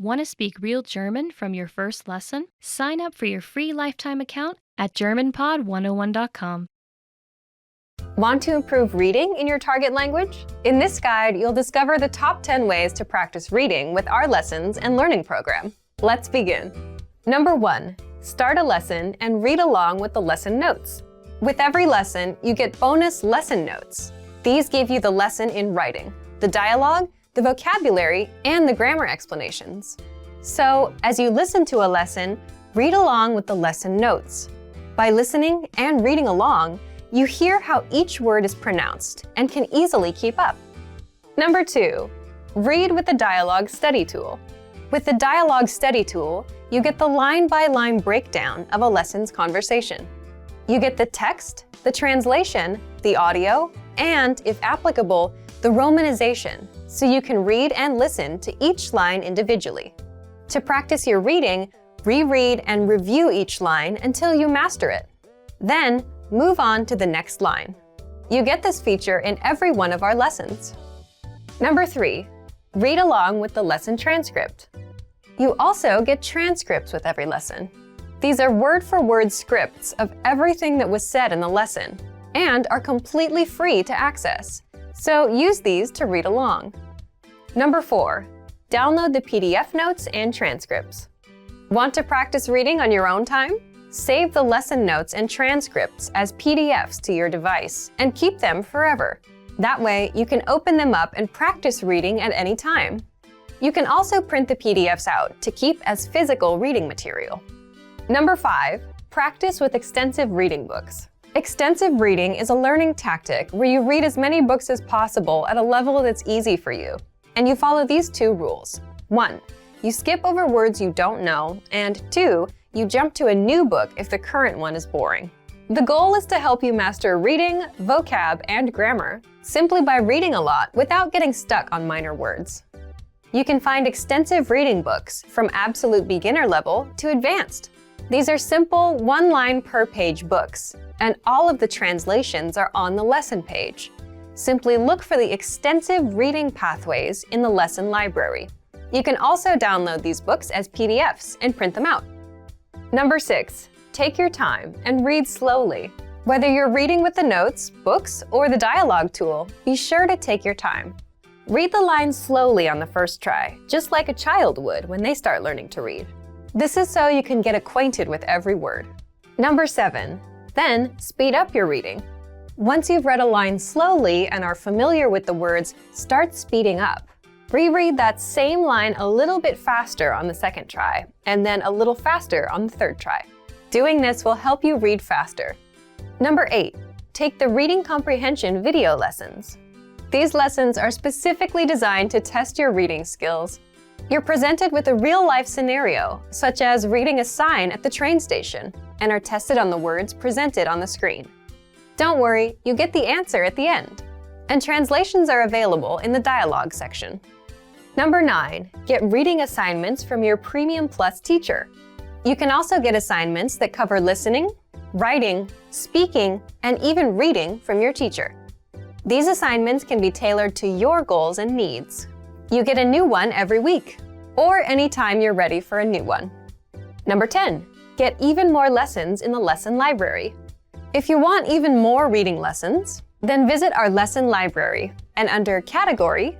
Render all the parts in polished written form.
Want to speak real German from your first lesson? Sign up for your free lifetime account at GermanPod101.com. Want to improve reading in your target language? In this guide, you'll discover the top 10 ways to practice reading with our lessons and learning program. Let's begin. Number 1. Start a lesson and read along with the lesson notes. With every lesson, you get bonus lesson notes. These give you the lesson in writing, the dialogue, the vocabulary, and the grammar explanations. So, as you listen to a lesson, read along with the lesson notes. By listening and reading along, you hear how each word is pronounced and can easily keep up. Number 2. Read with the Dialogue Study Tool. With the Dialogue Study Tool, you get the line-by-line breakdown of a lesson's conversation. You get the text, the translation, the audio, and, if applicable, the romanization, so you can read and listen to each line individually. To practice your reading, reread and review each line until you master it. Then, move on to the next line. You get this feature in every one of our lessons. Number 3. Read along with the lesson transcript. You also get transcripts with every lesson. These are word-for-word scripts of everything that was said in the lesson and are completely free to access, so use these to read along. Number 4. Download the PDF notes and transcripts. Want to practice reading on your own time? Save the lesson notes and transcripts as PDFs to your device and keep them forever. That way, you can open them up and practice reading at any time. You can also print the PDFs out to keep as physical reading material. Number 5. Practice with extensive reading books. Extensive reading is a learning tactic where you read as many books as possible at a level that's easy for you. And you follow these 2 rules. 1. You skip over words you don't know, and 2. You jump to a new book if the current one is boring. The goal is to help you master reading, vocab, and grammar simply by reading a lot without getting stuck on minor words. You can find extensive reading books from absolute beginner level to advanced. These are simple, one-line per page books, and all of the translations are on the lesson page. Simply look for the extensive reading pathways in the lesson library. You can also download these books as PDFs and print them out. Number 6. Take your time and read slowly. Whether you're reading with the notes, books, or the dialogue tool, be sure to take your time. Read the lines slowly on the first try, just like a child would when they start learning to read. This is so you can get acquainted with every word. Number 7. Then, speed up your reading. Once you've read a line slowly and are familiar with the words, start speeding up. Reread that same line a little bit faster on the second try, and then a little faster on the third try. Doing this will help you read faster. Number 8. Take the reading comprehension video lessons. These lessons are specifically designed to test your reading skills. You're presented with a real-life scenario, such as reading a sign at the train station, and are tested on the words presented on the screen. Don't worry, you get the answer at the end. And translations are available in the dialogue section. Number 9. Get reading assignments from your Premium Plus teacher. You can also get assignments that cover listening, writing, speaking, and even reading from your teacher. These assignments can be tailored to your goals and needs. You get a new one every week, or anytime you're ready for a new one. Number 10. Get even more lessons in the lesson library. If you want even more reading lessons, then visit our lesson library and under Category,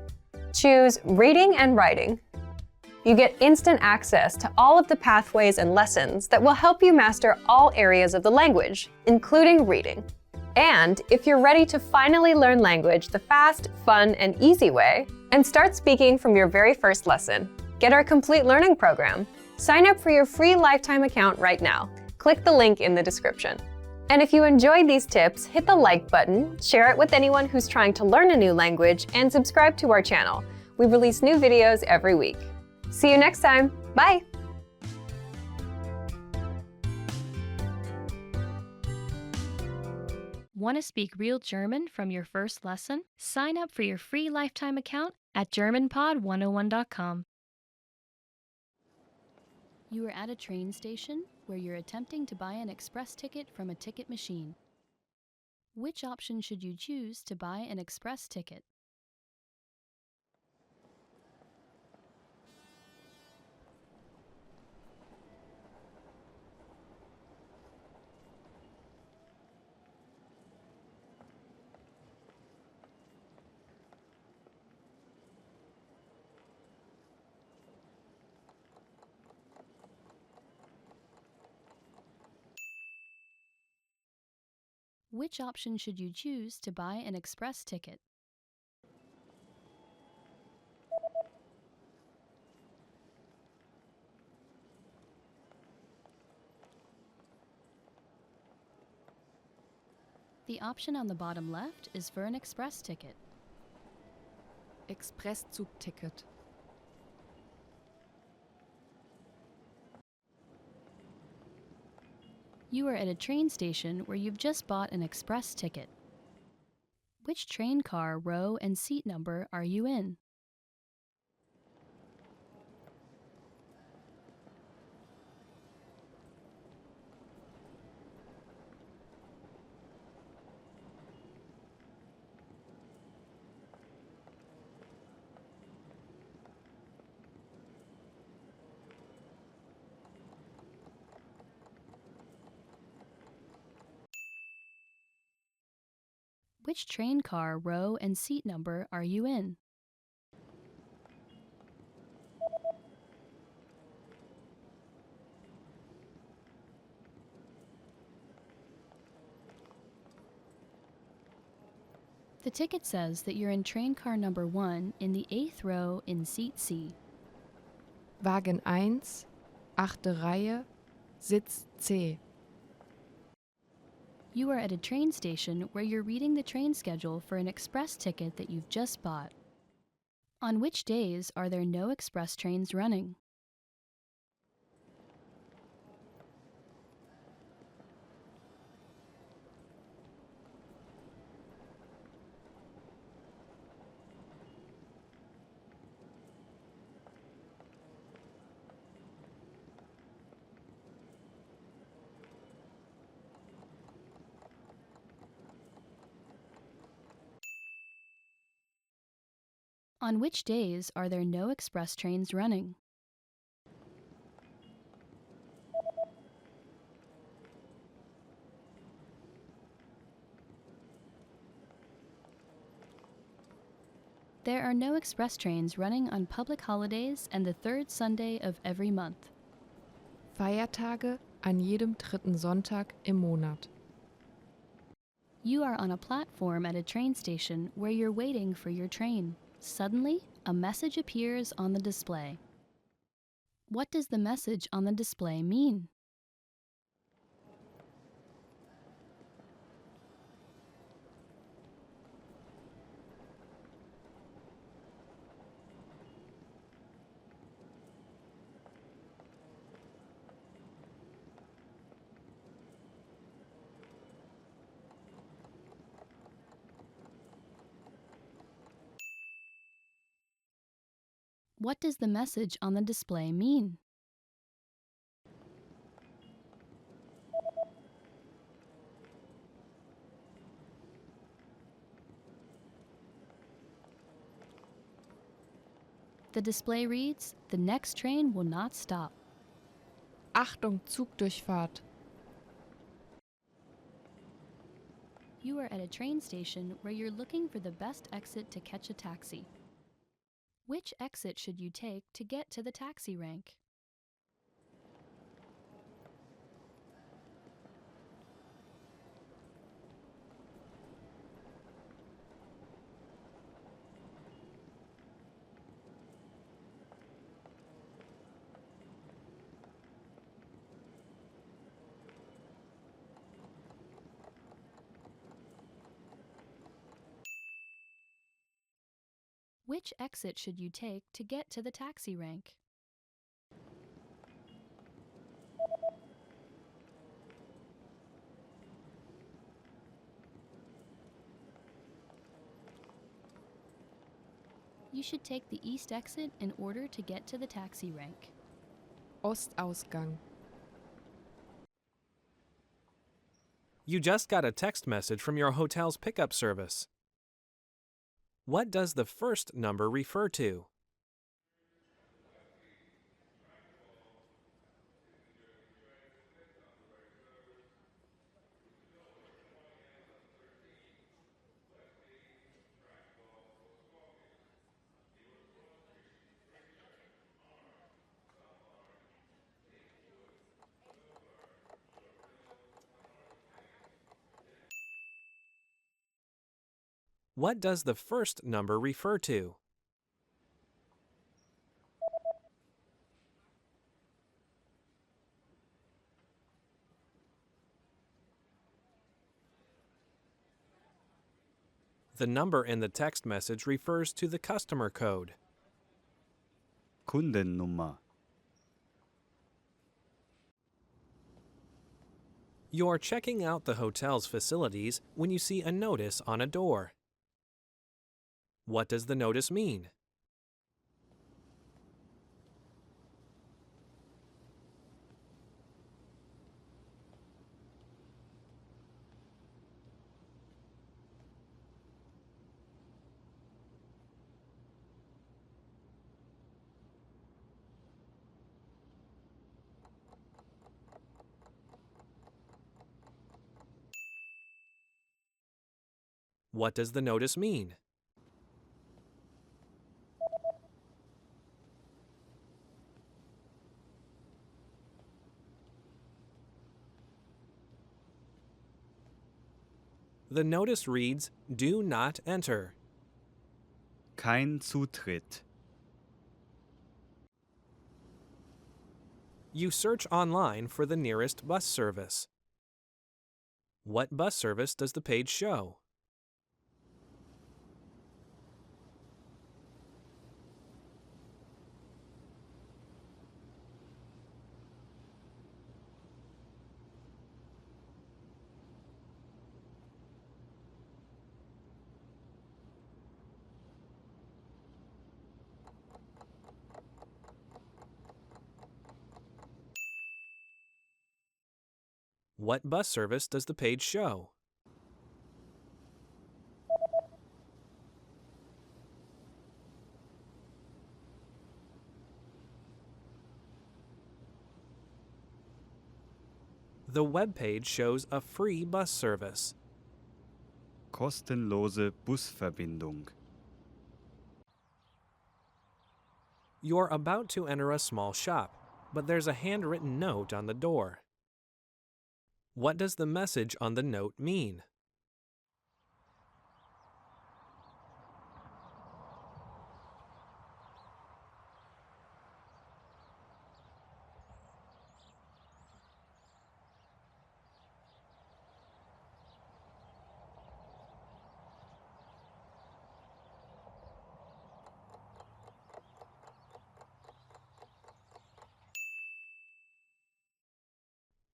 choose Reading and Writing. You get instant access to all of the pathways and lessons that will help you master all areas of the language, including reading. And if you're ready to finally learn language the fast, fun, and easy way, and start speaking from your very first lesson, get our complete learning program. Sign up for your free lifetime account right now. Click the link in the description. And if you enjoyed these tips, hit the like button, share it with anyone who's trying to learn a new language, and subscribe to our channel. We release new videos every week. See you next time. Bye! Want to speak real German from your first lesson? Sign up for your free lifetime account at GermanPod101.com. You are at a train station where you're attempting to buy an express ticket from a ticket machine. Which option should you choose to buy an express ticket? Which option should you choose to buy an express ticket? The option on the bottom left is for an express ticket. Expresszugticket. You are at a train station where you've just bought an express ticket. Which train car, row, and seat number are you in? Which train car, row, and seat number are you in? The ticket says that you're in train car number 1 in the 8th row in seat C. Wagen 1, 8. Reihe, Sitz C. You are at a train station where you're reading the train schedule for an express ticket that you've just bought. On which days are there no express trains running? On which days are there no express trains running? There are no express trains running on public holidays and the third Sunday of every month. Feiertage an jedem 3. Sonntag im Monat. You are on a platform at a train station where you're waiting for your train. Suddenly, a message appears on the display. What does the message on the display mean? What does the message on the display mean? The display reads, "The next train will not stop." Achtung, Zugdurchfahrt. You are at a train station where you're looking for the best exit to catch a taxi. Which exit should you take to get to the taxi rank? Which exit should you take to get to the taxi rank? You should take the east exit in order to get to the taxi rank. Ostausgang. You just got a text message from your hotel's pickup service. What does the first number refer to? What does the first number refer to? The number in the text message refers to the customer code. Kundennummer. You're checking out the hotel's facilities when you see a notice on a door. What does the notice mean? What does the notice mean? The notice reads, "Do not enter." Kein Zutritt. You search online for the nearest bus service. What bus service does the page show? What bus service does the page show? The web page shows a free bus service. Kostenlose Busverbindung. You're about to enter a small shop, but there's a handwritten note on the door. What does the message on the note mean?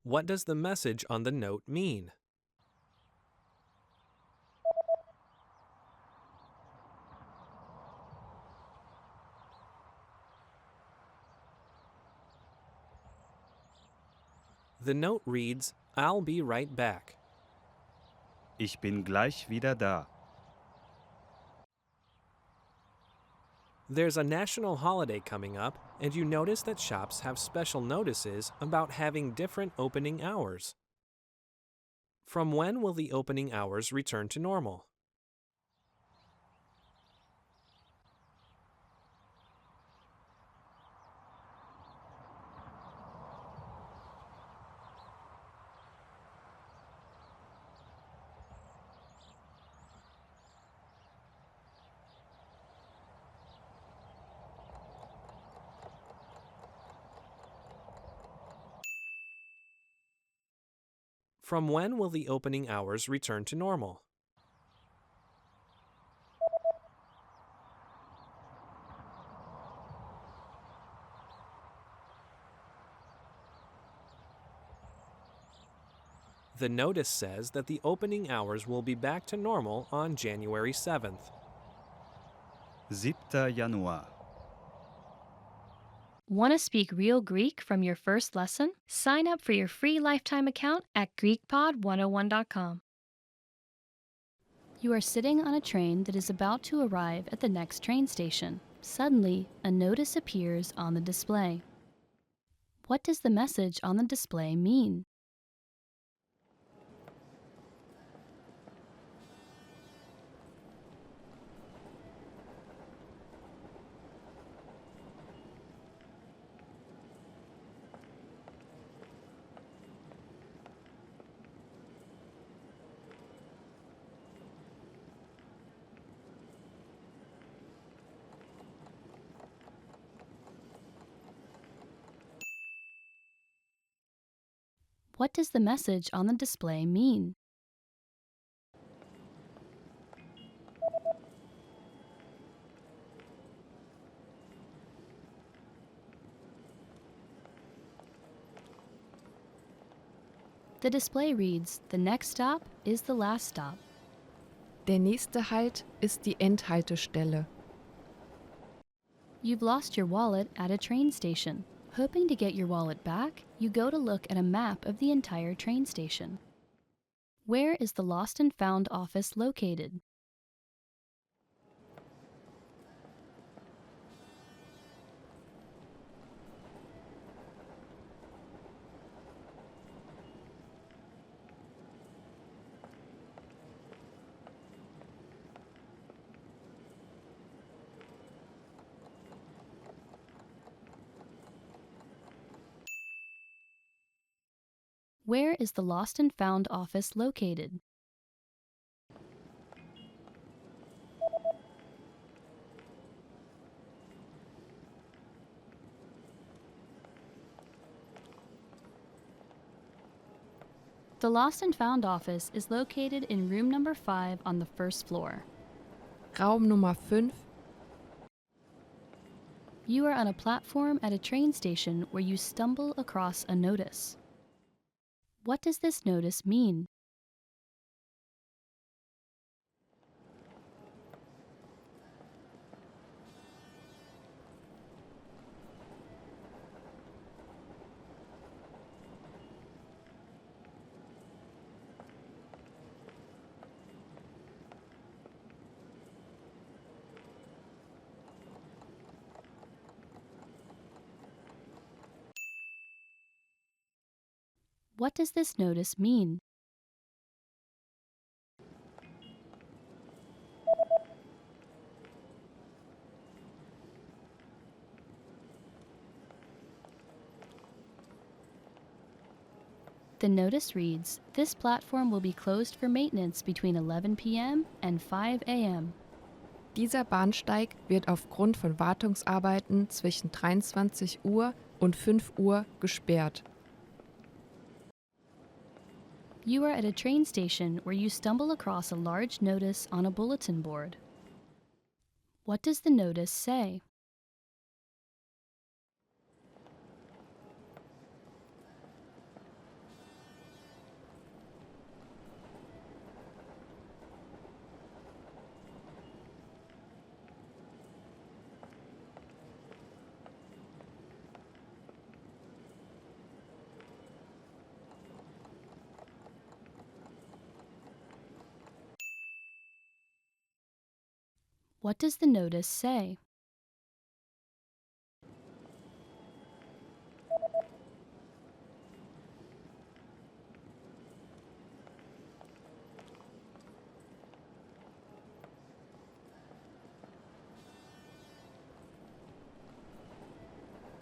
What does the message on the note mean? The note reads, "I'll be right back." Ich bin gleich wieder da. There's a national holiday coming up, and you notice that shops have special notices about having different opening hours. From when will the opening hours return to normal? From when will the opening hours return to normal? The notice says that the opening hours will be back to normal on January 7th. 7. Januar. Want to speak real Greek from your first lesson? Sign up for your free lifetime account at GreekPod101.com. You are sitting on a train that is about to arrive at the next train station. Suddenly, a notice appears on the display. What does the message on the display mean? What does the message on the display mean? The display reads, "The next stop is the last stop." Der nächste Halt ist die Endhaltestelle. You've lost your wallet at a train station. Hoping to get your wallet back, you go to look at a map of the entire train station. Where is the Lost and Found office located? Where is the Lost and Found office located? The Lost and Found office is located in room number 5 on the first floor. Raum Nummer 5. You are on a platform at a train station where you stumble across a notice. What does this notice mean? What does this notice mean? The notice reads, "This platform will be closed for maintenance between 11 p.m. and 5 a.m. Dieser Bahnsteig wird aufgrund von Wartungsarbeiten zwischen 23 Uhr und 5 Uhr gesperrt. You are at a train station where you stumble across a large notice on a bulletin board. What does the notice say? What does the notice say?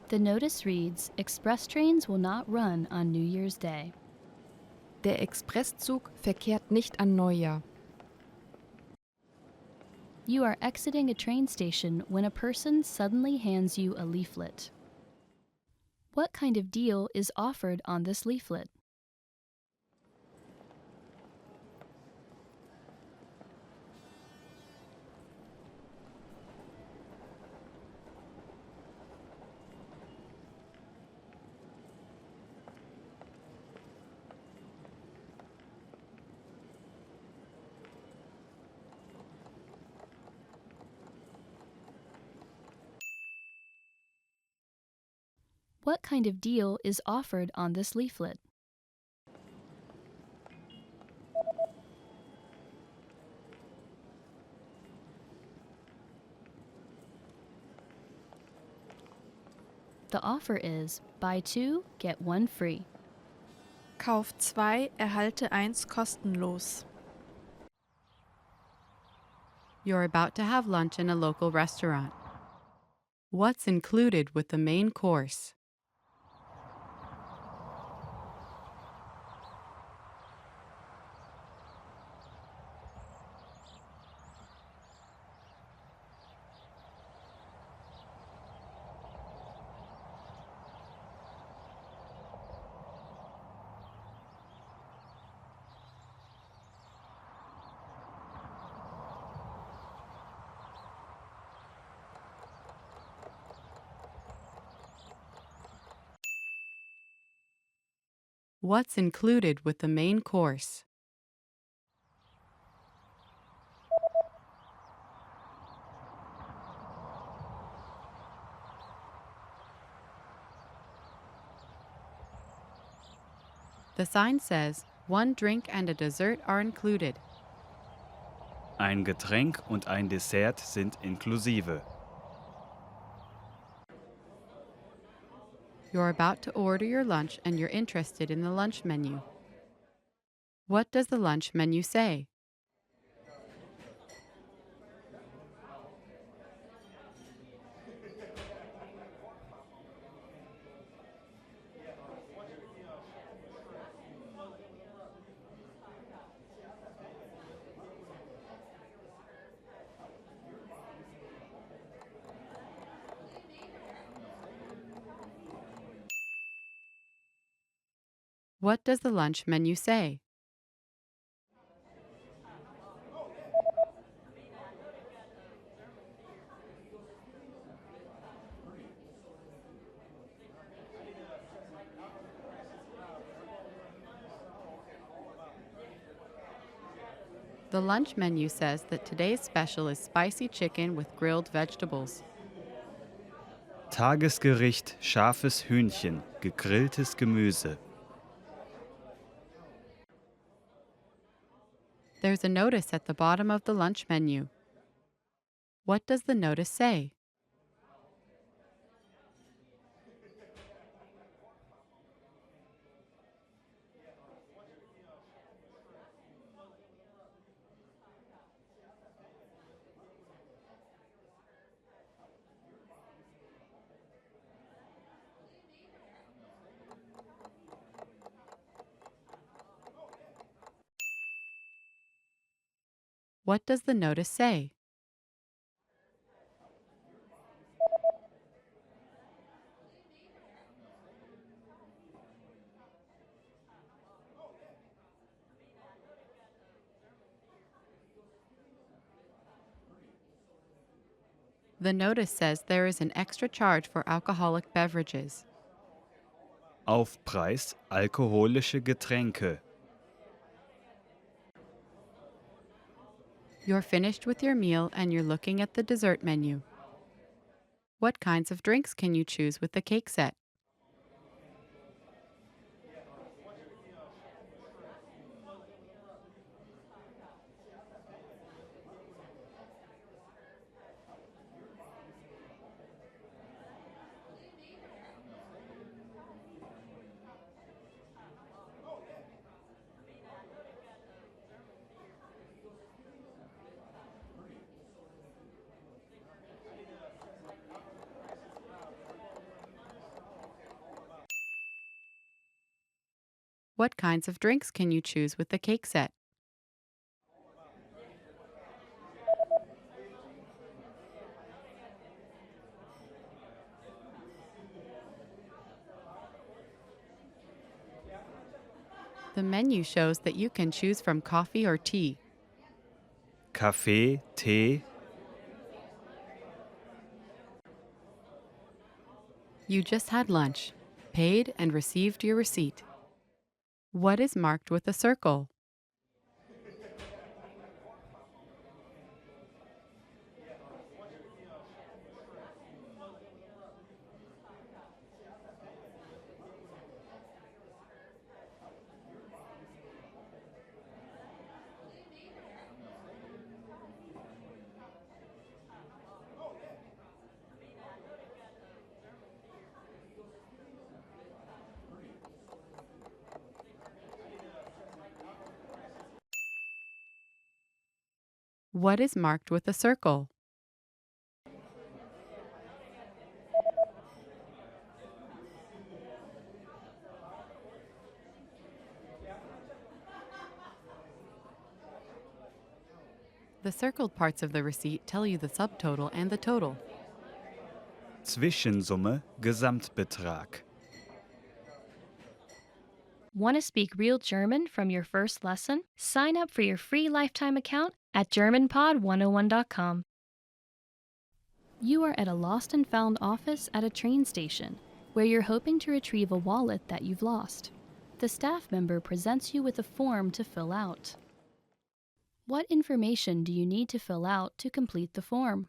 The notice reads, "Express trains will not run on New Year's Day." Der Expresszug verkehrt nicht an Neujahr. You are exiting a train station when a person suddenly hands you a leaflet. What kind of deal is offered on this leaflet? What kind of deal is offered on this leaflet? The offer is buy 2, get 1 free. Kauf 2, erhalte 1 kostenlos. You're about to have lunch in a local restaurant. What's included with the main course? What's included with the main course? The sign says, one drink and a dessert are included. Ein Getränk und ein Dessert sind inklusive. You're about to order your lunch and you're interested in the lunch menu. What does the lunch menu say? What does the lunch menu say? The lunch menu says that today's special is spicy chicken with grilled vegetables. Tagesgericht scharfes Hühnchen, gegrilltes Gemüse. There's a notice at the bottom of the lunch menu. What does the notice say? What does the notice say? The notice says there is an extra charge for alcoholic beverages. Aufpreis alkoholische Getränke. You're finished with your meal and you're looking at the dessert menu. What kinds of drinks can you choose with the cake set? What kinds of drinks can you choose with the cake set? The menu shows that you can choose from coffee or tea. Kaffee, Tee. You just had lunch, paid and received your receipt. What is marked with a circle? What is marked with a circle? The circled parts of the receipt tell you the subtotal and the total. Zwischensumme, Gesamtbetrag. Want to speak real German from your first lesson? Sign up for your free lifetime account at GermanPod101.com. You are at a lost and found office at a train station where you're hoping to retrieve a wallet that you've lost. The staff member presents you with a form to fill out. What information do you need to fill out to complete the form?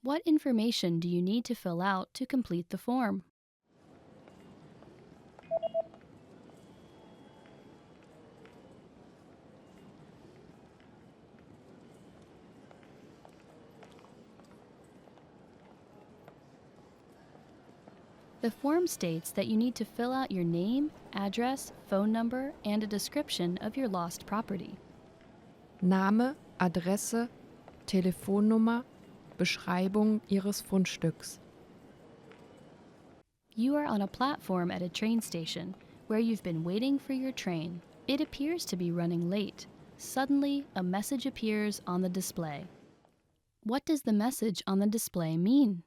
What information do you need to fill out to complete the form? The form states that you need to fill out your name, address, phone number, and a description of your lost property. Name, Adresse, Telefonnummer, Beschreibung Ihres Fundstücks. You are on a platform at a train station where you've been waiting for your train. It appears to be running late. Suddenly, a message appears on the display. What does the message on the display mean?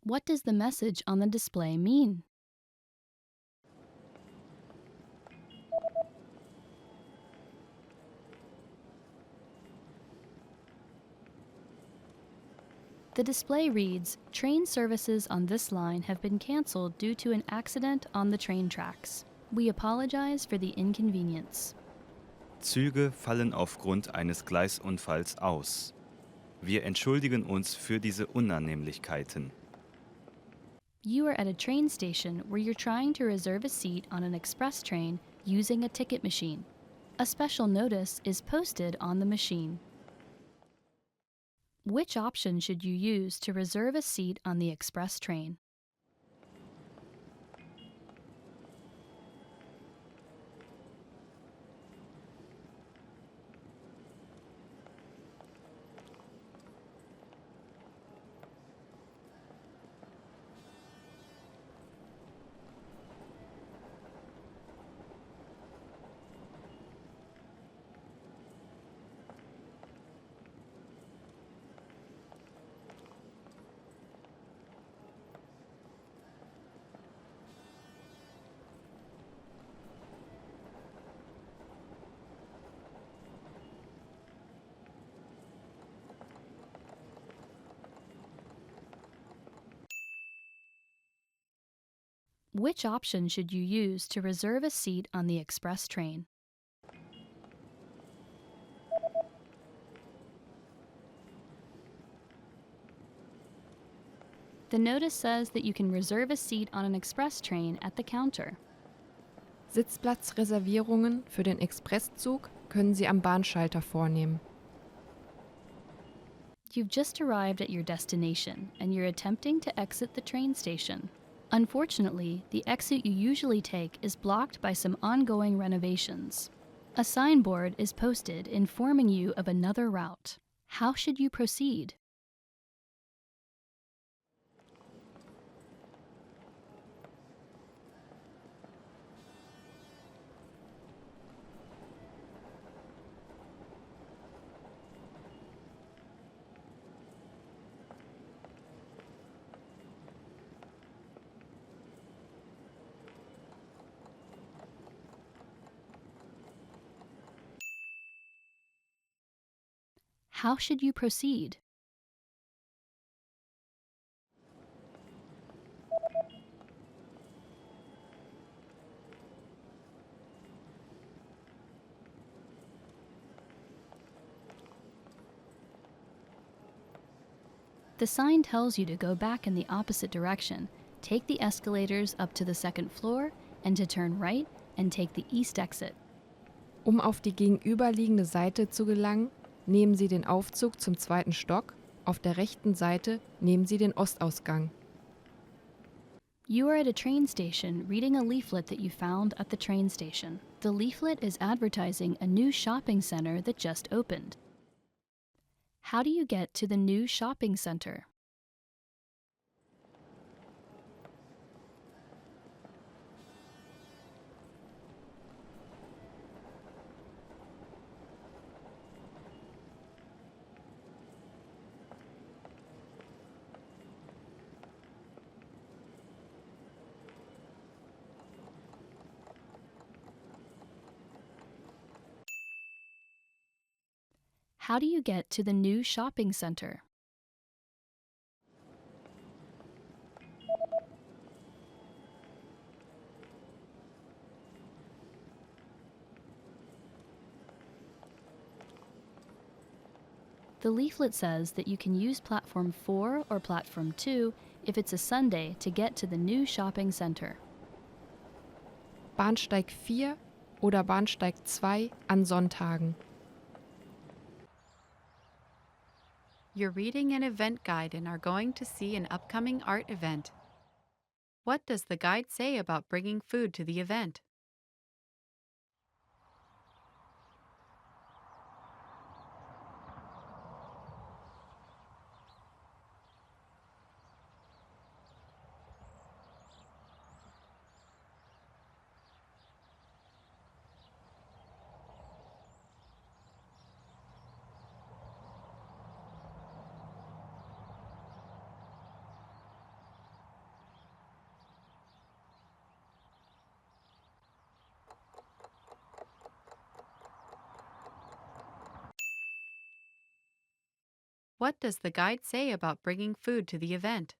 What does the message on the display mean? The display reads, "Train services on this line have been canceled due to an accident on the train tracks. We apologize for the inconvenience." Züge fallen aufgrund eines Gleisunfalls aus. Wir entschuldigen uns für diese Unannehmlichkeiten. You are at a train station where you're trying to reserve a seat on an express train using a ticket machine. A special notice is posted on the machine. Which option should you use to reserve a seat on the express train? Which option should you use to reserve a seat on the express train? The notice says that you can reserve a seat on an express train at the counter. Sitzplatzreservierungen für den Expresszug können Sie am Bahnschalter vornehmen. You've just arrived at your destination and you're attempting to exit the train station. Unfortunately, the exit you usually take is blocked by some ongoing renovations. A signboard is posted informing you of another route. How should you proceed? How should you proceed? The sign tells you to go back in the opposite direction, take the escalators up to the second floor, and to turn right and take the east exit. Um auf die gegenüberliegende Seite zu gelangen, nehmen Sie den Aufzug zum zweiten Stock. Auf der rechten Seite nehmen Sie den Ostausgang. You are at a train station reading a leaflet that you found at the train station. The leaflet is advertising a new shopping center that just opened. How do you get to the new shopping center? How do you get to the new shopping center? The leaflet says that you can use platform 4 or platform 2 if it's a Sunday to get to the new shopping center. Bahnsteig 4 oder Bahnsteig 2 an Sonntagen. You're reading an event guide and are going to see an upcoming art event. What does the guide say about bringing food to the event? What does the guide say about bringing food to the event?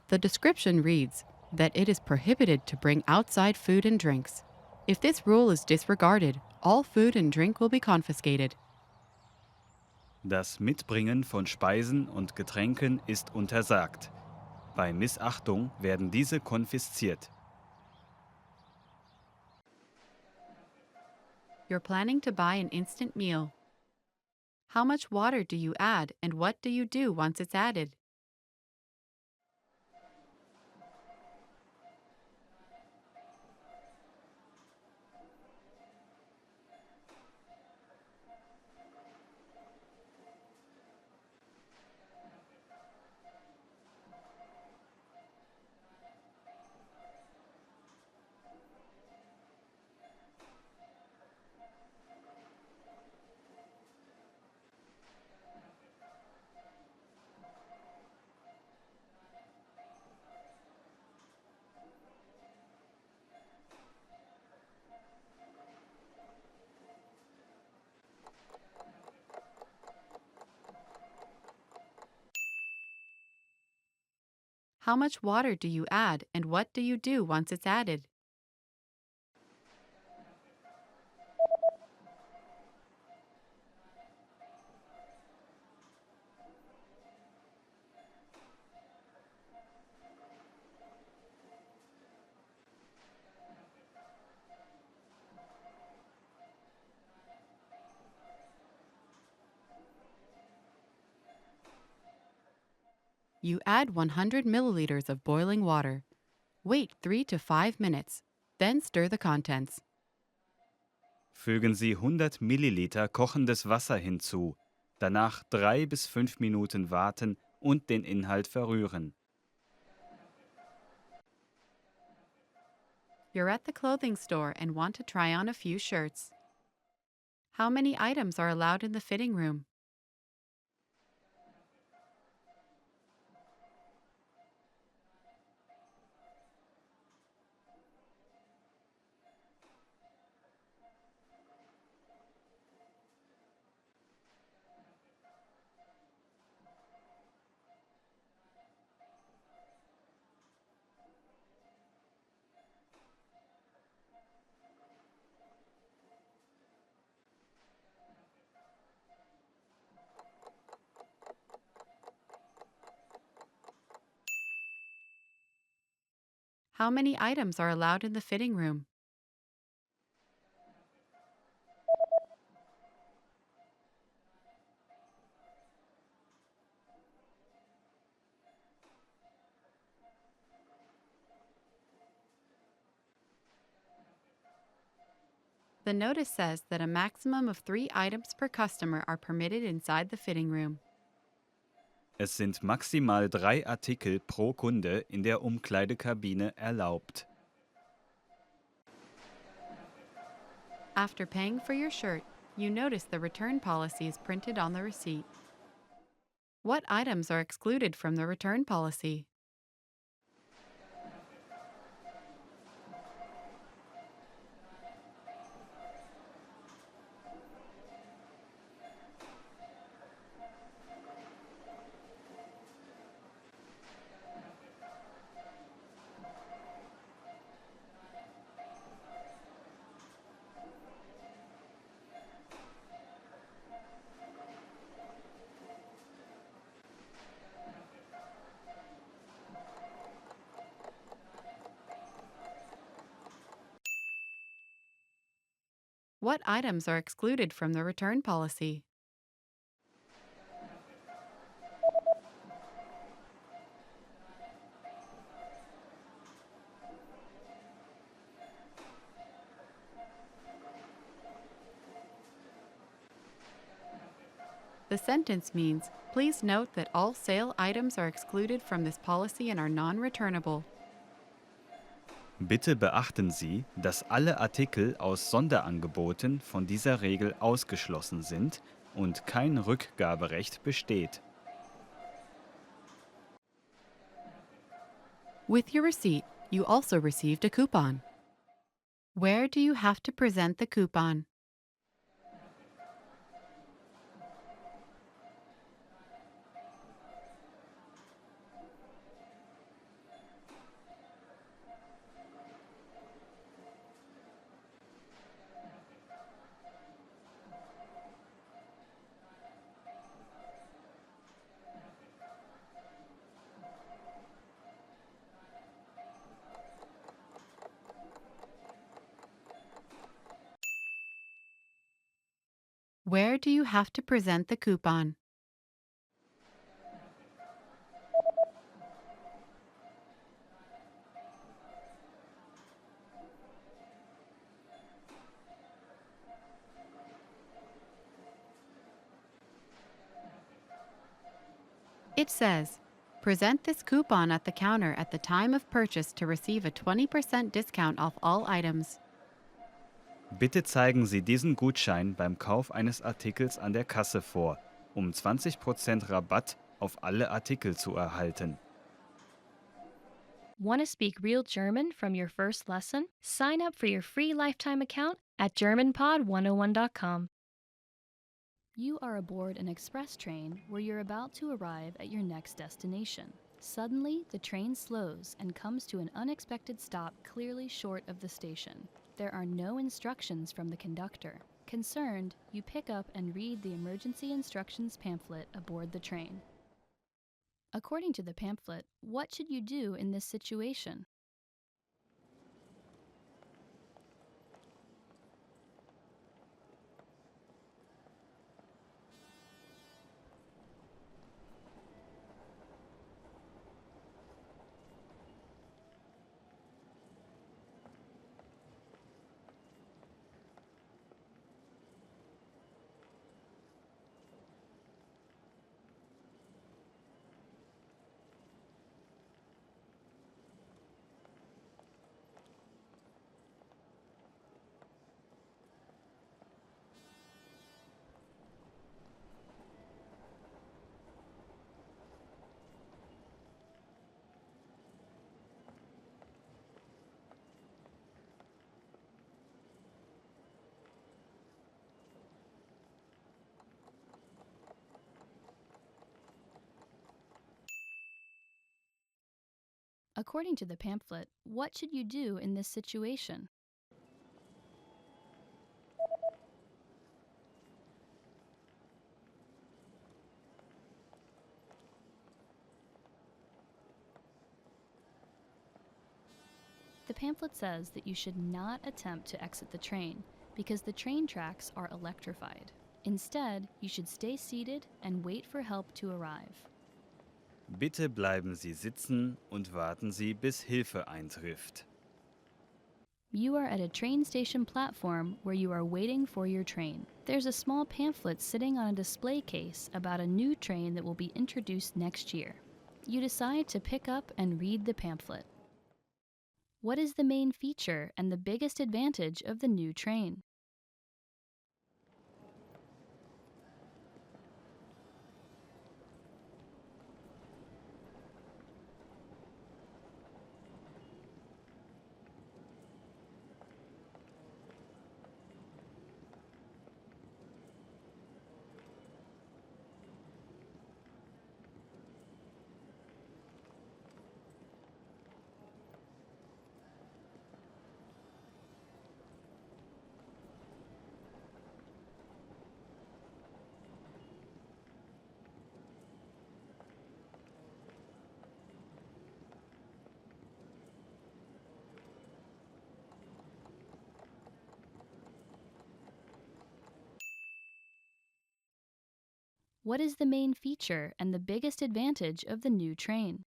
The description reads that it is prohibited to bring outside food and drinks. If this rule is disregarded, all food and drink will be confiscated. Das Mitbringen von Speisen und Getränken ist untersagt. Bei Missachtung werden diese konfisziert. You're planning to buy an instant meal. How much water do you add and what do you do once it's added? How much water do you add and what do you do once it's added? You add 100 milliliters of boiling water. Wait 3 to 5 minutes, then stir the contents. Fügen Sie 100 Milliliter kochendes Wasser hinzu, danach 3 bis 5 Minuten warten und den Inhalt verrühren. You're at the clothing store and want to try on a few shirts. How many items are allowed in the fitting room? How many items are allowed in the fitting room? The notice says that a maximum of 3 items per customer are permitted inside the fitting room. Es sind maximal 3 Artikel pro Kunde in der Umkleidekabine erlaubt. After paying for your shirt, you notice the return policy is printed on the receipt. What items are excluded from the return policy? What items are excluded from the return policy? The sentence means, please note that all sale items are excluded from this policy and are non-returnable. Bitte beachten Sie, dass alle Artikel aus Sonderangeboten von dieser Regel ausgeschlossen sind und kein Rückgaberecht besteht. With your receipt, you also received a coupon. Where do you have to present the coupon? Where do you have to present the coupon? It says, present this coupon at the counter at the time of purchase to receive a 20% discount off all items. Bitte zeigen Sie diesen Gutschein beim Kauf eines Artikels an der Kasse vor, um 20% Rabatt auf alle Artikel zu erhalten. Want to speak real German from your first lesson? Sign up for your free lifetime account at GermanPod101.com. You are aboard an express train where you're about to arrive at your next destination. Suddenly, the train slows and comes to an unexpected stop clearly short of the station. There are no instructions from the conductor. Concerned, you pick up and read the emergency instructions pamphlet aboard the train. According to the pamphlet, what should you do in this situation? According to the pamphlet, what should you do in this situation? The pamphlet says that you should not attempt to exit the train because the train tracks are electrified. Instead, you should stay seated and wait for help to arrive. Bitte bleiben Sie sitzen und warten Sie, bis Hilfe eintrifft. You are at a train station platform where you are waiting for your train. There's a small pamphlet sitting on a display case about a new train that will be introduced next year. You decide to pick up and read the pamphlet. What is the main feature and the biggest advantage of the new train? What is the main feature and the biggest advantage of the new train?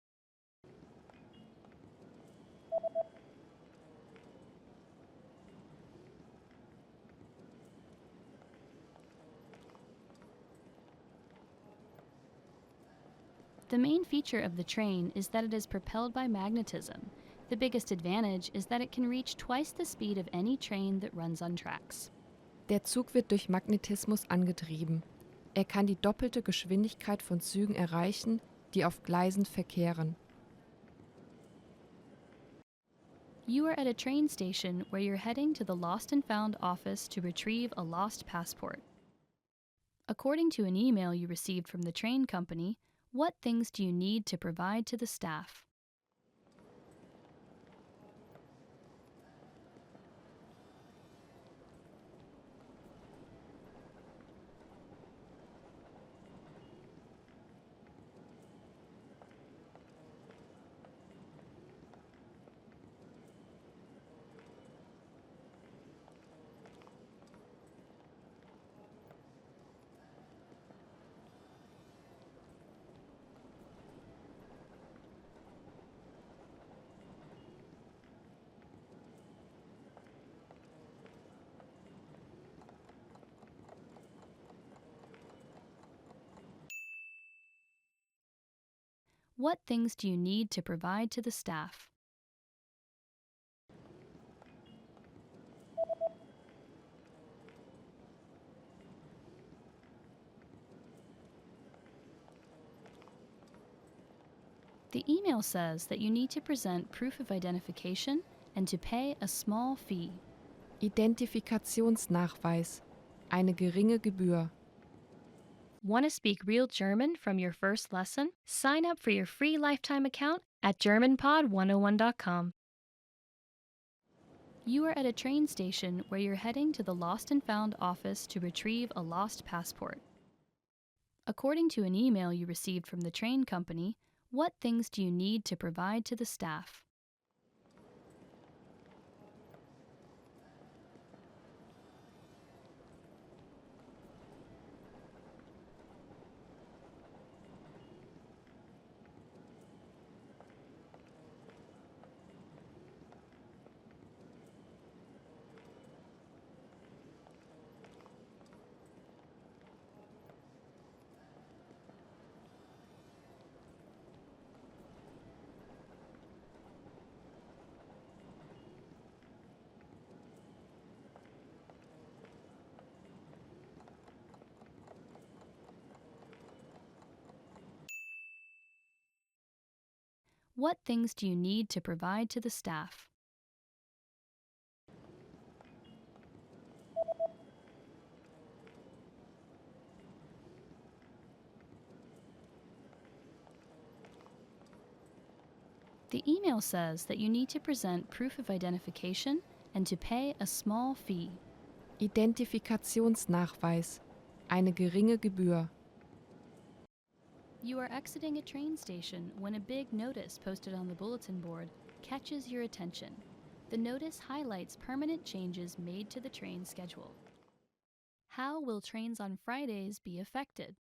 The main feature of the train is that it is propelled by magnetism. The biggest advantage is that it can reach twice the speed of any train that runs on tracks. Der Zug wird durch Magnetismus angetrieben. Er kann die doppelte Geschwindigkeit von Zügen erreichen, die auf Gleisen verkehren. You are at a train station where you're heading to the Lost and Found office to retrieve a lost passport. According to an email you received from the train company, what things do you need to provide to the staff? What things do you need to provide to the staff? The email says that you need to present proof of identification and to pay a small fee. Identifikationsnachweis. Eine geringe Gebühr. Want to speak real German from your first lesson? Sign up for your free lifetime account at GermanPod101.com. You are at a train station where you're heading to the Lost and Found office to retrieve a lost passport. According to an email you received from the train company, what things do you need to provide to the staff? What things do you need to provide to the staff? The email says that you need to present proof of identification and to pay a small fee. Identifikationsnachweis. Eine geringe Gebühr. You are exiting a train station when a big notice posted on the bulletin board catches your attention. The notice highlights permanent changes made to the train schedule. How will trains on Fridays be affected?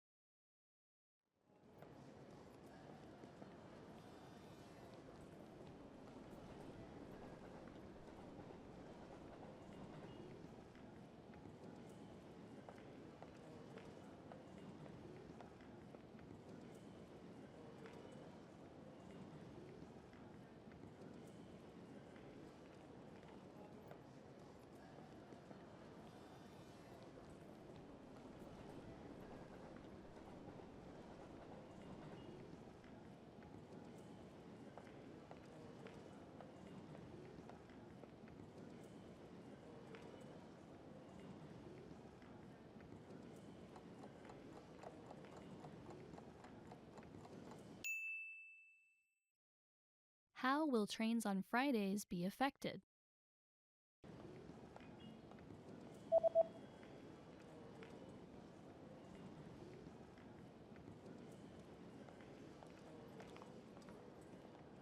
How will trains on Fridays be affected?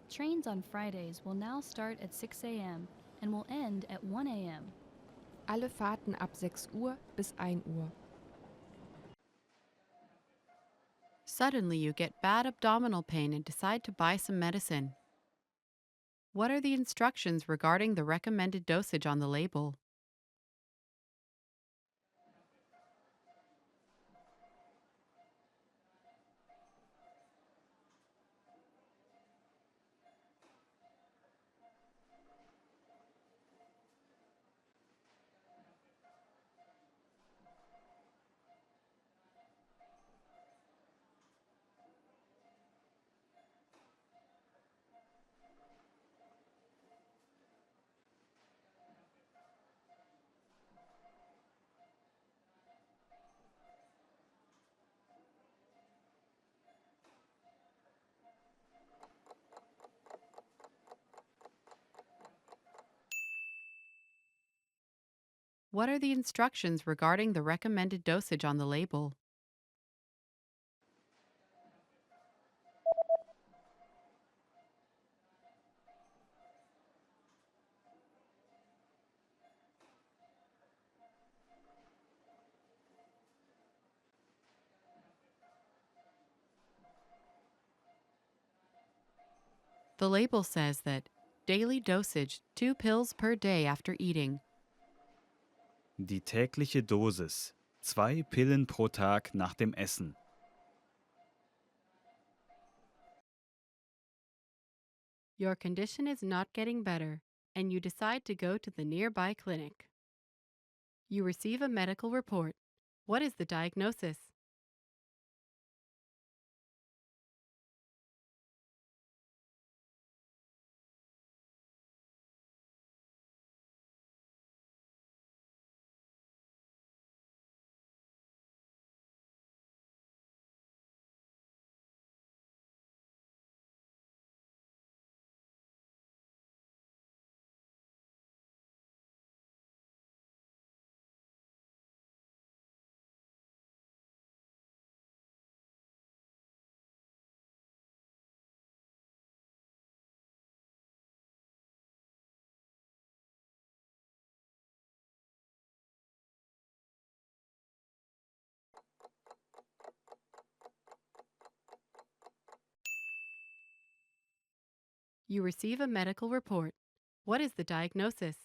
Trains on Fridays will now start at 6 a.m. and will end at 1 a.m. Alle Fahrten ab 6 Uhr bis 1 Uhr. Suddenly, you get bad abdominal pain and decide to buy some medicine. What are the instructions regarding the recommended dosage on the label? What are the instructions regarding the recommended dosage on the label? The label says that daily dosage 2 pills per day after eating. Die tägliche Dosis: 2 Pillen pro Tag nach dem Essen. Your condition is not getting better, and you decide to go to the nearby clinic. You receive a medical report. What is the diagnosis? You receive a medical report. What is the diagnosis?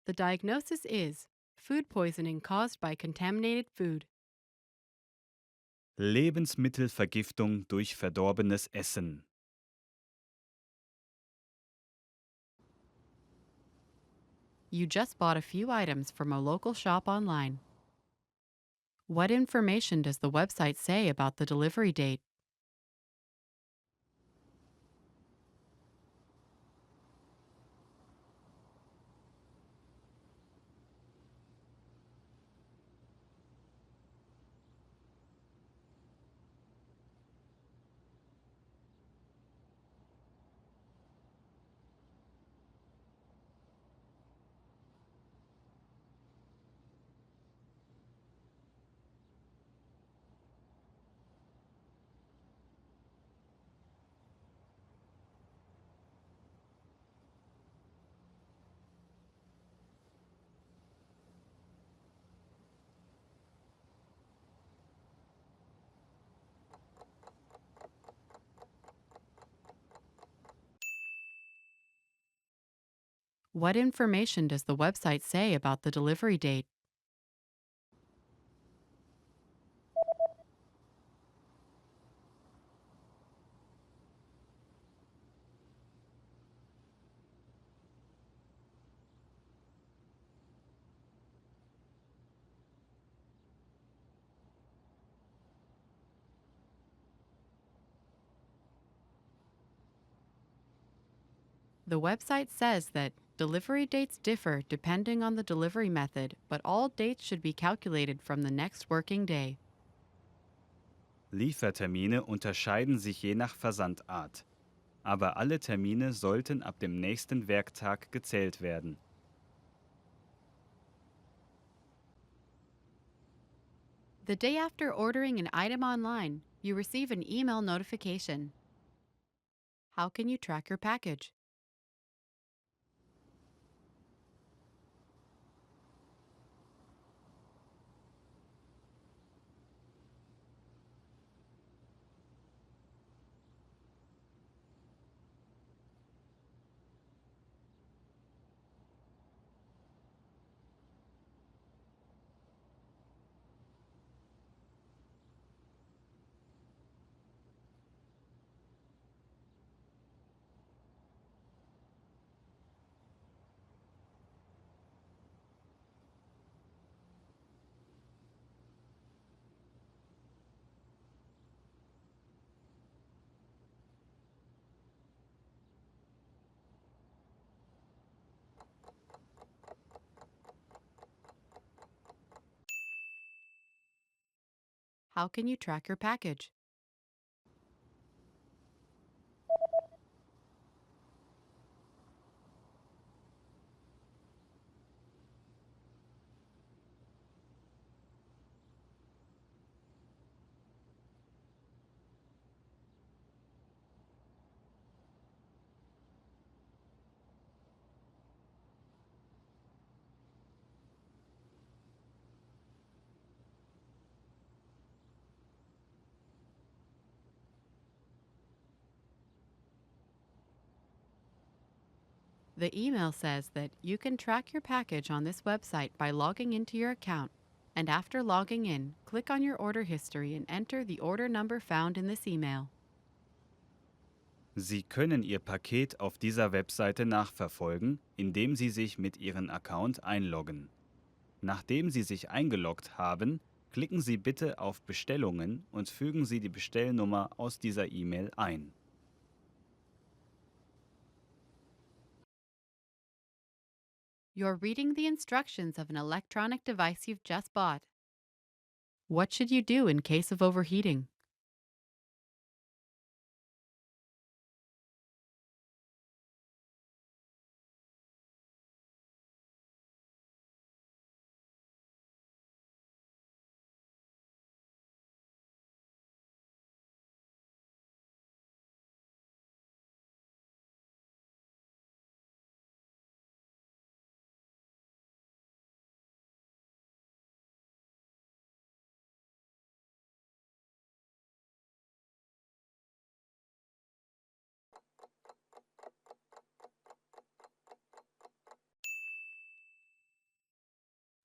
The diagnosis is food poisoning caused by contaminated food. Lebensmittelvergiftung durch verdorbenes Essen. You just bought a few items from a local shop online. What information does the website say about the delivery date? What information does the website say about the delivery date? The website says that delivery dates differ depending on the delivery method, but all dates should be calculated from the next working day. Liefertermine unterscheiden sich je nach Versandart. Aber alle Termine sollten ab dem nächsten Werktag gezählt werden. The day after ordering an item online, you receive an email notification. How can you track your package? How can you track your package? The email says that you can track your package on this website by logging into your account, and after logging in, click on your order history and enter the order number found in this email. Sie können Ihr Paket auf dieser Webseite nachverfolgen, indem Sie sich mit Ihrem Account einloggen. Nachdem Sie sich eingeloggt haben, klicken Sie bitte auf Bestellungen und fügen Sie die Bestellnummer aus dieser E-Mail ein. You're reading the instructions of an electronic device you've just bought. What should you do in case of overheating?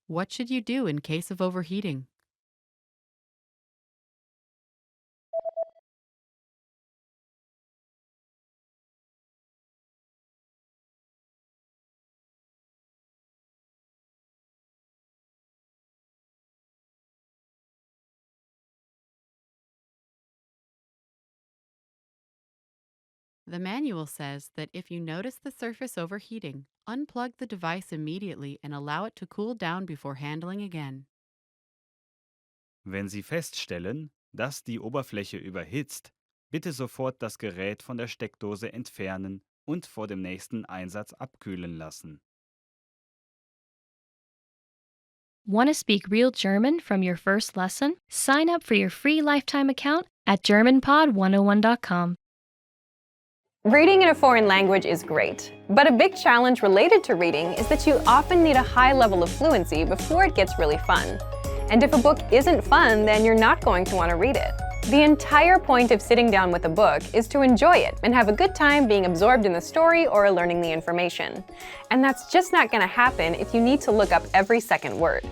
What should you do in case of overheating? The manual says that if you notice the surface overheating, unplug the device immediately and allow it to cool down before handling again. Wenn Sie feststellen, dass die Oberfläche überhitzt, bitte sofort das Gerät von der Steckdose entfernen und vor dem nächsten Einsatz abkühlen lassen. Want to speak real German from your first lesson? Sign up for your free lifetime account at GermanPod101.com. Reading in a foreign language is great, but a big challenge related to reading is that you often need a high level of fluency before it gets really fun. And if a book isn't fun, then you're not going to want to read it. The entire point of sitting down with a book is to enjoy it and have a good time being absorbed in the story or learning the information. And that's just not going to happen if you need to look up every second word.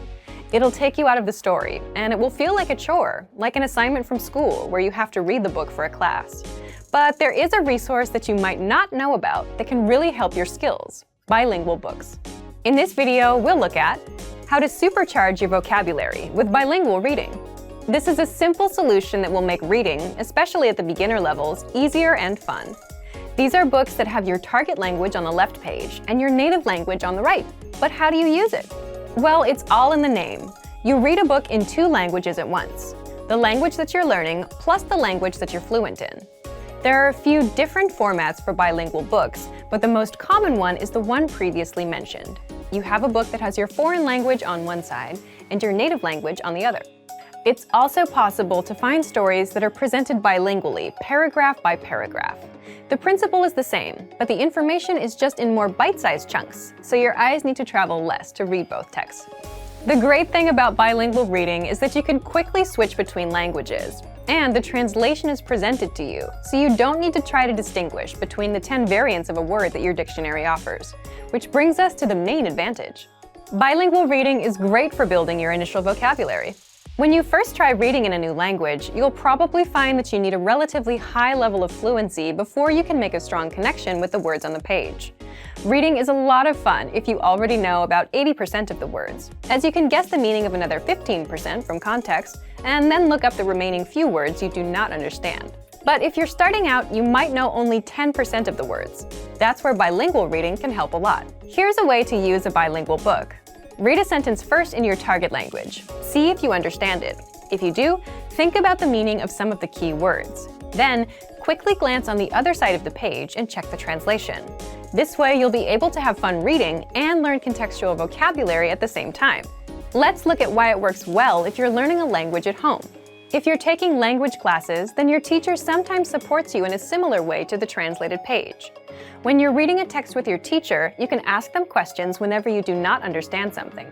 It'll take you out of the story, and it will feel like a chore, like an assignment from school where you have to read the book for a class. But there is a resource that you might not know about that can really help your skills: bilingual books. In this video, we'll look at how to supercharge your vocabulary with bilingual reading. This is a simple solution that will make reading, especially at the beginner levels, easier and fun. These are books that have your target language on the left page and your native language on the right. But how do you use it? Well, it's all in the name. You read a book in 2 languages at once: the language that you're learning plus the language that you're fluent in. There are a few different formats for bilingual books, but the most common one is the one previously mentioned. You have a book that has your foreign language on one side and your native language on the other. It's also possible to find stories that are presented bilingually, paragraph by paragraph. The principle is the same, but the information is just in more bite-sized chunks, so your eyes need to travel less to read both texts. The great thing about bilingual reading is that you can quickly switch between languages, and the translation is presented to you, so you don't need to try to distinguish between the 10 variants of a word that your dictionary offers, which brings us to the main advantage. Bilingual reading is great for building your initial vocabulary. When you first try reading in a new language, you'll probably find that you need a relatively high level of fluency before you can make a strong connection with the words on the page. Reading is a lot of fun if you already know about 80% of the words, as you can guess the meaning of another 15% from context, and then look up the remaining few words you do not understand. But if you're starting out, you might know only 10% of the words. That's where bilingual reading can help a lot. Here's a way to use a bilingual book. Read a sentence first in your target language. See if you understand it. If you do, think about the meaning of some of the key words. Then, quickly glance on the other side of the page and check the translation. This way, you'll be able to have fun reading and learn contextual vocabulary at the same time. Let's look at why it works well if you're learning a language at home. If you're taking language classes, then your teacher sometimes supports you in a similar way to the translated page. When you're reading a text with your teacher, you can ask them questions whenever you do not understand something.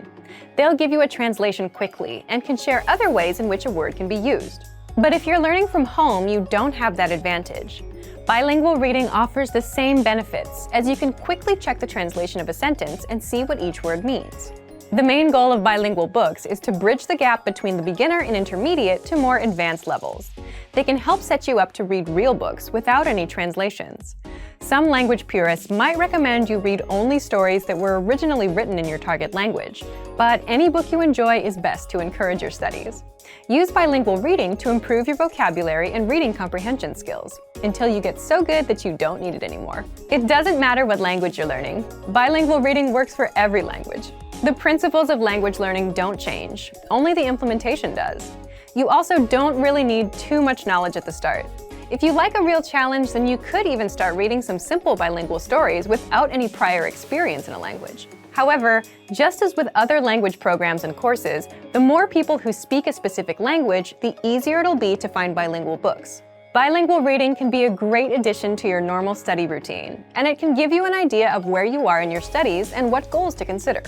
They'll give you a translation quickly and can share other ways in which a word can be used. But if you're learning from home, you don't have that advantage. Bilingual reading offers the same benefits, as you can quickly check the translation of a sentence and see what each word means. The main goal of bilingual books is to bridge the gap between the beginner and intermediate to more advanced levels. They can help set you up to read real books without any translations. Some language purists might recommend you read only stories that were originally written in your target language, but any book you enjoy is best to encourage your studies. Use bilingual reading to improve your vocabulary and reading comprehension skills, until you get so good that you don't need it anymore. It doesn't matter what language you're learning. Bilingual reading works for every language. The principles of language learning don't change, only the implementation does. You also don't really need too much knowledge at the start. If you like a real challenge, then you could even start reading some simple bilingual stories without any prior experience in a language. However, just as with other language programs and courses, the more people who speak a specific language, the easier it'll be to find bilingual books. Bilingual reading can be a great addition to your normal study routine, and it can give you an idea of where you are in your studies and what goals to consider.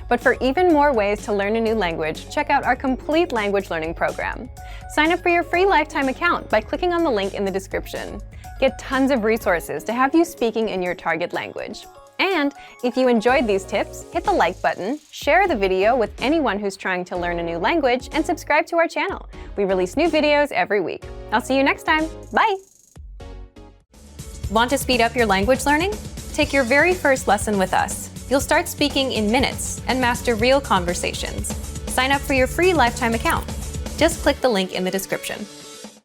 But for even more ways to learn a new language, check out our complete language learning program. Sign up for your free lifetime account by clicking on the link in the description. Get tons of resources to have you speaking in your target language. And if you enjoyed these tips, hit the like button, share the video with anyone who's trying to learn a new language, and subscribe to our channel. We release new videos every week. I'll see you next time. Bye! Want to speed up your language learning? Take your very first lesson with us. You'll start speaking in minutes and master real conversations. Sign up for your free lifetime account. Just click the link in the description.